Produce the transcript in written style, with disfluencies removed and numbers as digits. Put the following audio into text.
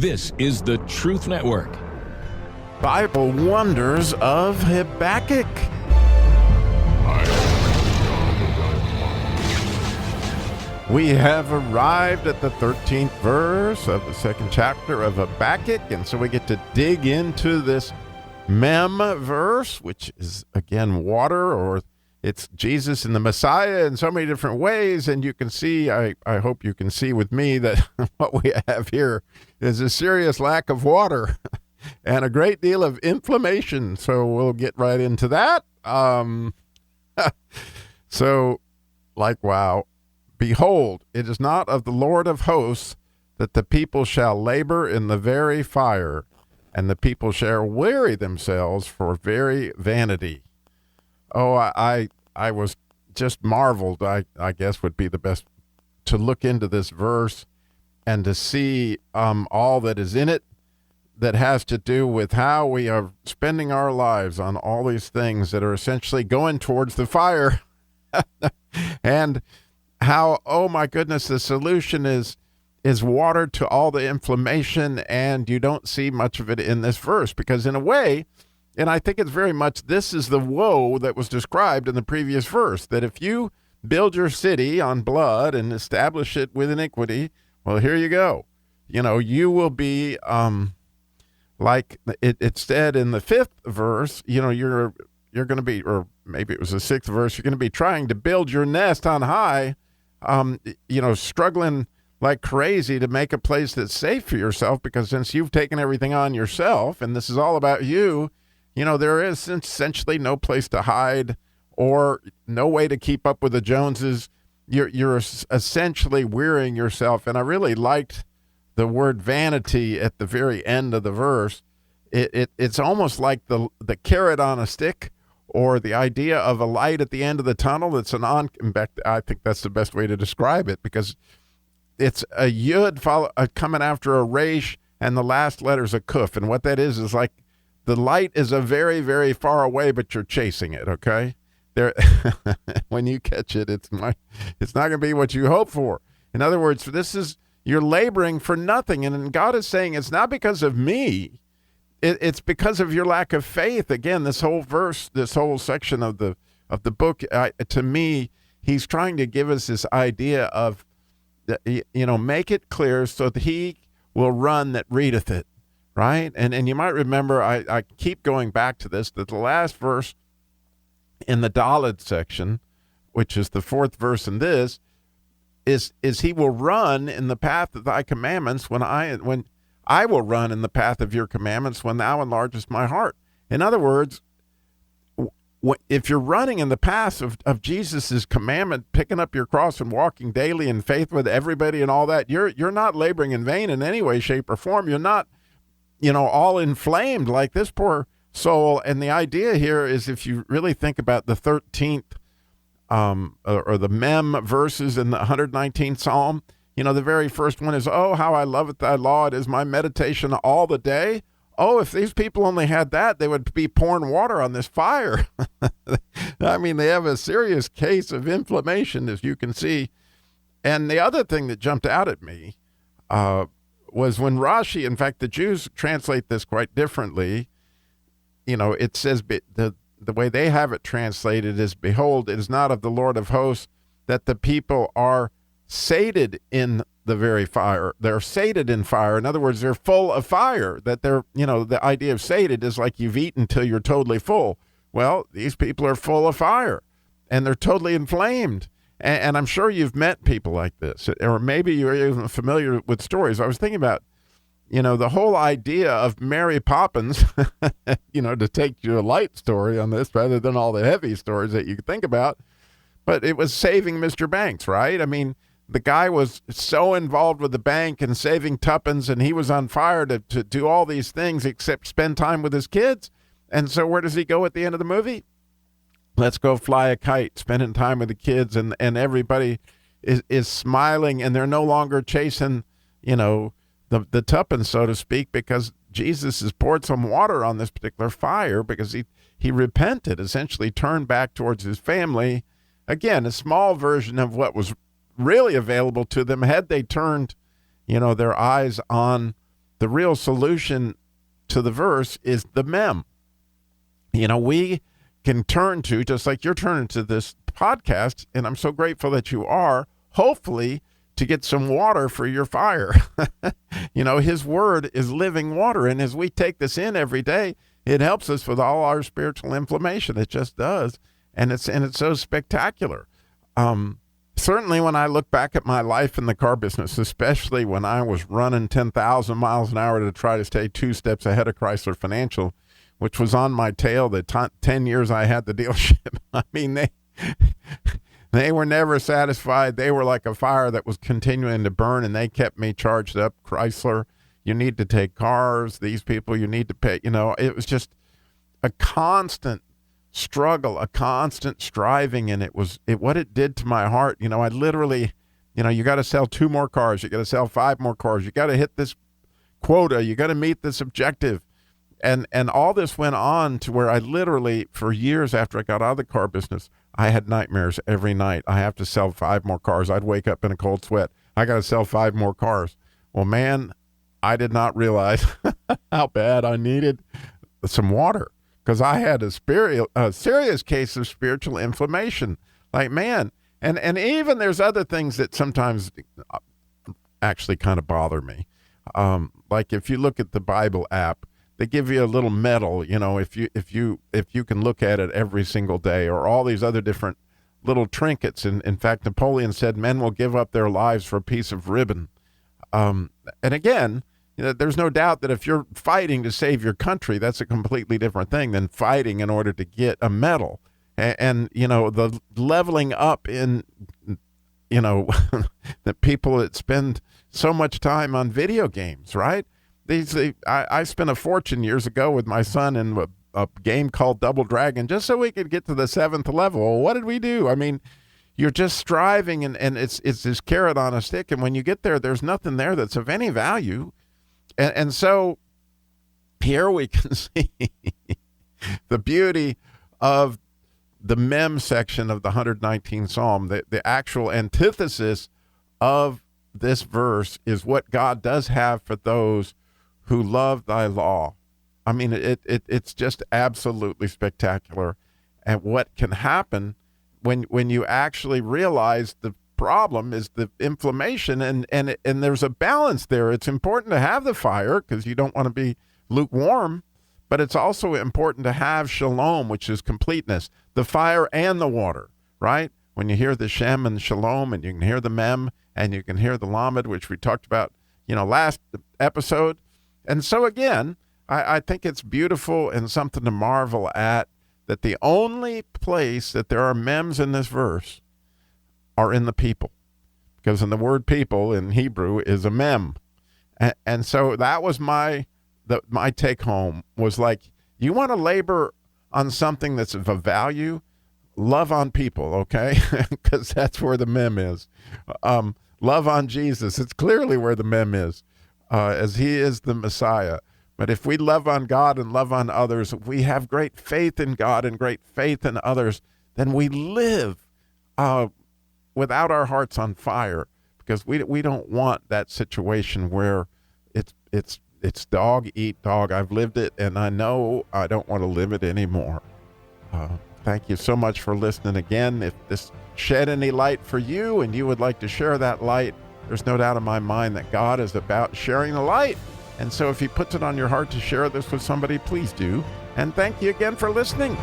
This is the Truth Network. Bible Wonders of Habakkuk. We have arrived at the 13th verse of the second chapter of Habakkuk, and so we get to dig into this mem verse, which is, again, water, or it's Jesus and the Messiah in so many different ways, and you can see, I hope you can see with me that what we have here is a serious lack of water and a great deal of inflammation, so we'll get right into that. So, wow. Behold, it is not of the Lord of hosts that the people shall labor in the very fire, and the people shall weary themselves for very vanity. Oh, I was just marveled, I guess would be the best, to look into this verse and to see all that is in it that has to do with how we are spending our lives on all these things that are essentially going towards the fire. And how, oh my goodness, the solution is water to all the inflammation, and you don't see much of it in this verse, because in a way, and I think it's very much, this is the woe that was described in the previous verse, that if you build your city on blood and establish it with iniquity, well, here you go. You will be, like it said in the 5th verse, you're going to be, or maybe it was the 6th verse, you're going to be trying to build your nest on high, struggling like crazy to make a place that's safe for yourself, because since you've taken everything on yourself and this is all about you, there is essentially no place to hide or no way to keep up with the Joneses. You're essentially wearying yourself. And I really liked the word vanity at the very end of the verse. It's almost like the carrot on a stick, or the idea of a light at the end of the tunnel. It's in fact, I think that's the best way to describe it, because it's a yud coming after a resh, and the last letter's a kuf. And what that is like the light is a very, very far away, but you're chasing it, okay? There, when you catch it, it's not going to be what you hope for. In other words, you're laboring for nothing. And God is saying, it's not because of me. It's because of your lack of faith. Again, this whole verse, this whole section of the book, to me, he's trying to give us this idea of, make it clear so that he will run that readeth it, right? And you might remember, I keep going back to this, that the last verse in the Dalet section, which is the 4th verse in this, is he will run in the path of thy commandments when I will run in the path of your commandments when thou enlargest my heart. In other words, if you're running in the path of Jesus' commandment, picking up your cross and walking daily in faith with everybody and all that, you're not laboring in vain in any way, shape, or form. You're not, all inflamed like this poor soul. And the idea here is, if you really think about the 13th or the mem verses in the 119th Psalm, the very first one is, oh, how I love it, thy law, it is my meditation all the day. Oh, if these people only had that, they would be pouring water on this fire. I mean, they have a serious case of inflammation, as you can see. And the other thing that jumped out at me was when Rashi, in fact, the Jews translate this quite differently. It says, the way they have it translated is, behold, it is not of the Lord of hosts that the people are sated in the very fire. They're sated in fire. In other words, they're full of fire. That they're, the idea of sated is like you've eaten till you're totally full. Well, these people are full of fire, and they're totally inflamed. And I'm sure you've met people like this, or maybe you're even familiar with stories. I was thinking about, the whole idea of Mary Poppins, to take you a light story on this rather than all the heavy stories that you could think about. But it was saving Mr. Banks, right? I mean, the guy was so involved with the bank and saving tuppence, and he was on fire to do all these things except spend time with his kids. And so where does he go at the end of the movie? Let's go fly a kite, spending time with the kids, and everybody is smiling, and they're no longer chasing, the tuppence, so to speak, because Jesus has poured some water on this particular fire, because he repented, essentially turned back towards his family. Again, a small version of what was really available to them had they turned, their eyes on the real solution to the verse is the mem. We can turn to, just like you're turning to this podcast, and I'm so grateful that you are, hopefully to get some water for your fire. His word is living water, and as we take this in every day, it helps us with all our spiritual inflammation. It just does, and it's so spectacular. Certainly when I look back at my life in the car business, especially when I was running 10,000 miles an hour to try to stay 2 steps ahead of Chrysler Financial, which was on my tail the 10 years I had the dealership. I mean, they were never satisfied. They were like a fire that was continuing to burn, and they kept me charged up. Chrysler, you need to take cars. These people, you need to pay. It was just a constant struggle, a constant striving, and what it did to my heart. I literally, you got to sell 2 more cars. You got to sell 5 more cars. You got to hit this quota. You got to meet this objective. And all this went on to where I literally, for years after I got out of the car business, I had nightmares every night. I have to sell 5 more cars. I'd wake up in a cold sweat. I got to sell 5 more cars. Well, man, I did not realize how bad I needed some water, because I had a serious case of spiritual inflammation. Like, man, and even there's other things that sometimes actually kind of bother me. Like if you look at the Bible app, they give you a little medal, if you can look at it every single day, or all these other different little trinkets. And in fact, Napoleon said men will give up their lives for a piece of ribbon. And again, there's no doubt that if you're fighting to save your country, that's a completely different thing than fighting in order to get a medal. And the leveling up in, the people that spend so much time on video games, right? I spent a fortune years ago with my son in a game called Double Dragon just so we could get to the 7th level. Well, what did we do? I mean, you're just striving, and it's this carrot on a stick. And when you get there, there's nothing there that's of any value. And so here we can see the beauty of the mem section of the 119th Psalm. The actual antithesis of this verse is what God does have for those who love thy law. I mean, it's just absolutely spectacular. And what can happen when you actually realize the problem is the inflammation, and there's a balance there. It's important to have the fire because you don't want to be lukewarm, but it's also important to have shalom, which is completeness, the fire and the water, right? When you hear the shem and shalom, and you can hear the mem, and you can hear the lamed, which we talked about, last episode. And so again, I think it's beautiful and something to marvel at, that the only place that there are mems in this verse are in the people, because in the word people in Hebrew is a mem. And so that was my take home was like, you want to labor on something that's of value, love on people, okay? Because that's where the mem is. Love on Jesus. It's clearly where the mem is, as he is the Messiah. But if we love on God and love on others, if we have great faith in God and great faith in others, then we live without our hearts on fire, because we don't want that situation where it's dog eat dog. I've lived it, and I know I don't want to live it anymore. Thank you so much for listening again. If this shed any light for you and you would like to share that light, there's no doubt in my mind that God is about sharing the light. And so if he puts it on your heart to share this with somebody, please do. And thank you again for listening.